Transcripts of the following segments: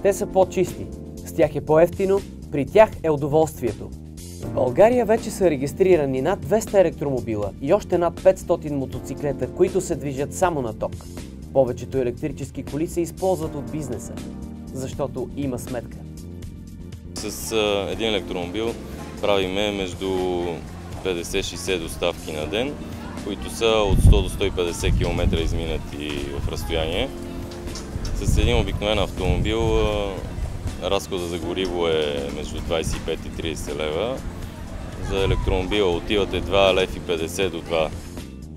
Те са по-чисти, с тях е по-евтино, при тях е удоволствието. В България вече са регистрирани над 200 електромобила и още над 500 мотоциклета, които се движат само на ток. Повечето електрически коли се използват от бизнеса, защото има сметка. С един електромобил правиме между 50-60 доставки на ден, които са от 100 до 150 км изминати в разстояние. С един обикновен автомобил разхода за гориво е между 25 и 30 лева. За електромобила отивате 2,50 лв. до 2.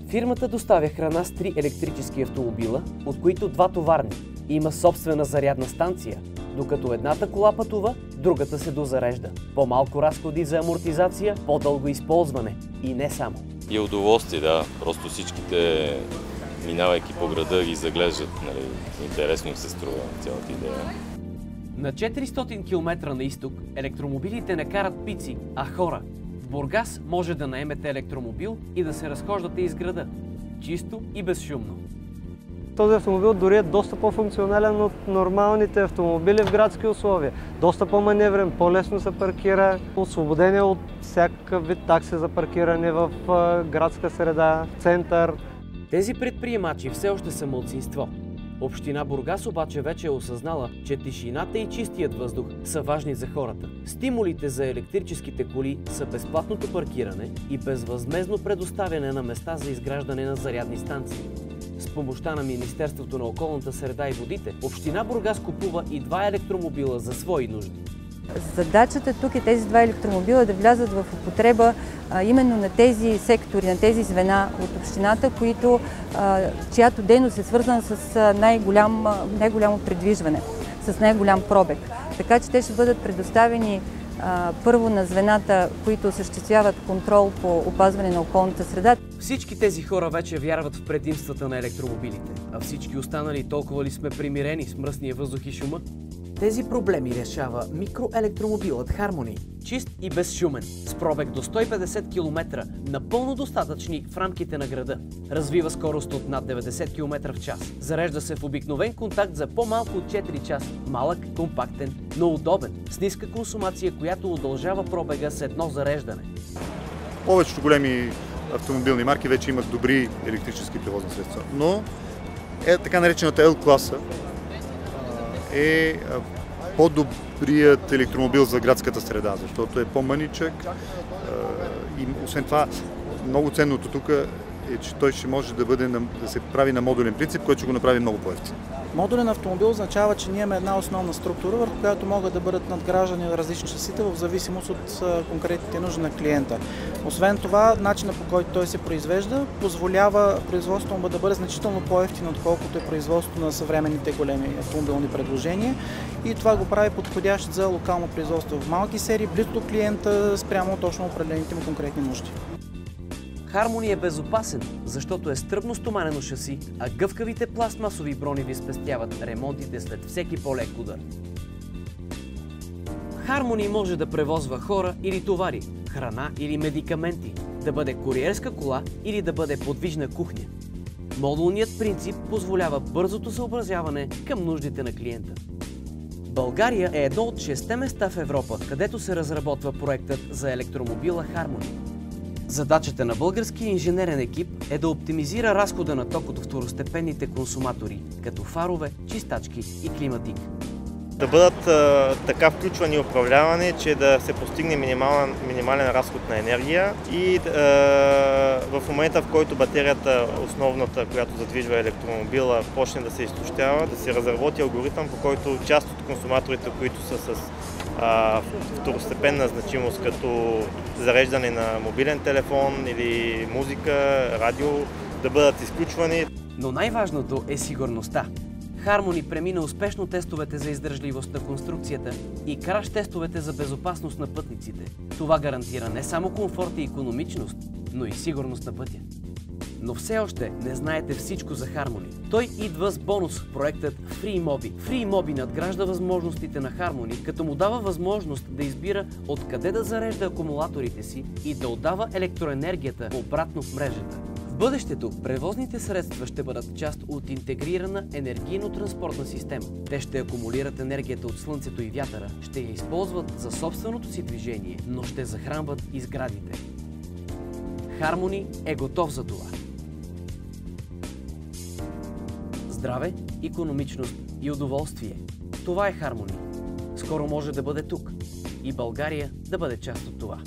Фирмата доставя храна с 3 електрически автомобила, от които 2 товарни. Има собствена зарядна станция. Докато едната кола пътува, другата се дозарежда. По-малко разходи за амортизация, по-дълго използване. И не само. И удоволствие, да. Просто всичките, минавайки по града, ги заглеждат. Нали? Интересно им се струва цялата идея. На 400 км на изток електромобилите не карат пици, а хора. В Бургас може да наемете електромобил и да се разхождате из града. Чисто и безшумно. Този автомобил дори е доста по-функционален от нормалните автомобили в градски условия. Доста по-маневрен, по-лесно се паркира, освободен е от всякакъв вид такси за паркиране в градска среда, в център. Тези предприемачи все още са малцинство. Община Бургас обаче вече е осъзнала, че тишината и чистият въздух са важни за хората. Стимулите за електрическите коли са безплатното паркиране и безвъзмездно предоставяне на места за изграждане на зарядни станции. С помощта на Министерството на околната среда и водите, Община Бургас купува и 2 електромобила за свои нужди. Задачата тук е тези 2 електромобила да влязат в употреба именно на тези сектори, на тези звена от общината, чиято дейност е свързана с най-голямо придвижване, с най-голям пробег. Така че те ще бъдат предоставени първо на звената, които осъществяват контрол по опазване на околната среда. Всички тези хора вече вярват в предимствата на електромобилите, а всички останали толкова ли сме примирени с мръсния въздух и шума? Тези проблеми решава микроелектромобилът Harmony. Чист и безшумен, с пробег до 150 км, напълно достатъчни в рамките на града. Развива скорост от над 90 км в час. Зарежда се в обикновен контакт за по-малко от 4 часа. Малък, компактен, но удобен, с ниска консумация, която удължава пробега с едно зареждане. Повечето големи автомобилни марки вече имат добри електрически превозни средства, но така наречената L-класа е по-добрият електромобил за градската среда, защото е по-мъничък и освен това много ценното тук е, че той ще може да се прави на модулен принцип, който ще го направи много по-евтин. Модулен автомобил означава, че ние имаме една основна структура, върху която могат да бъдат надграждани различни шасита в зависимост от конкретните нужди на клиента. Освен това, начинът по който той се произвежда позволява производството му да бъде значително по-евтино, отколкото е производството на съвременните големи автомобилни предложения. И това го прави подходящ за локално производство в малки серии, близо до клиента, спрямо точно определените му конкретни нужди. Harmony е безопасен, защото е стръбно стоманено шаси, а гъвкавите пластмасови брони ви спестяват ремонтите след всеки по-лек удар. Harmony може да превозва хора или товари, храна или медикаменти, да бъде куриерска кола или да бъде подвижна кухня. Модулният принцип позволява бързото съобразяване към нуждите на клиента. България е едно от 6 места в Европа, където се разработва проектът за електромобила Harmony. Задачата на българския инженерен екип е да оптимизира разхода на ток от второстепенните консуматори, като фарове, чистачки и климатик. Да бъдат така включвани и управлявани, че да се постигне минимален разход на енергия и в момента, в който батерията, основната, която задвижва електромобила, почне да се изтощява, да се разработи алгоритъм, по който част от консуматорите, които са с второстепенна значимост, като зареждане на мобилен телефон или музика, радио, да бъдат изключвани. Но най-важното е сигурността. Harmony премина успешно тестовете за издържливост на конструкцията и краш тестовете за безопасност на пътниците. Това гарантира не само комфорт и икономичност, но и сигурност на пътя. Но все още не знаете всичко за Harmony. Той идва с бонус – проектът FreeMobi. FreeMobi надгражда възможностите на Harmony, като му дава възможност да избира откъде да зарежда акумулаторите си и да отдава електроенергията обратно в мрежата. В бъдещето превозните средства ще бъдат част от интегрирана енергийно-транспортна система. Те ще акумулират енергията от слънцето и вятъра, ще я използват за собственото си движение, но ще захранват и сградите. Хармони е готов за това. Здраве, икономичност и удоволствие. Това е Хармони. Скоро може да бъде тук и България да бъде част от това.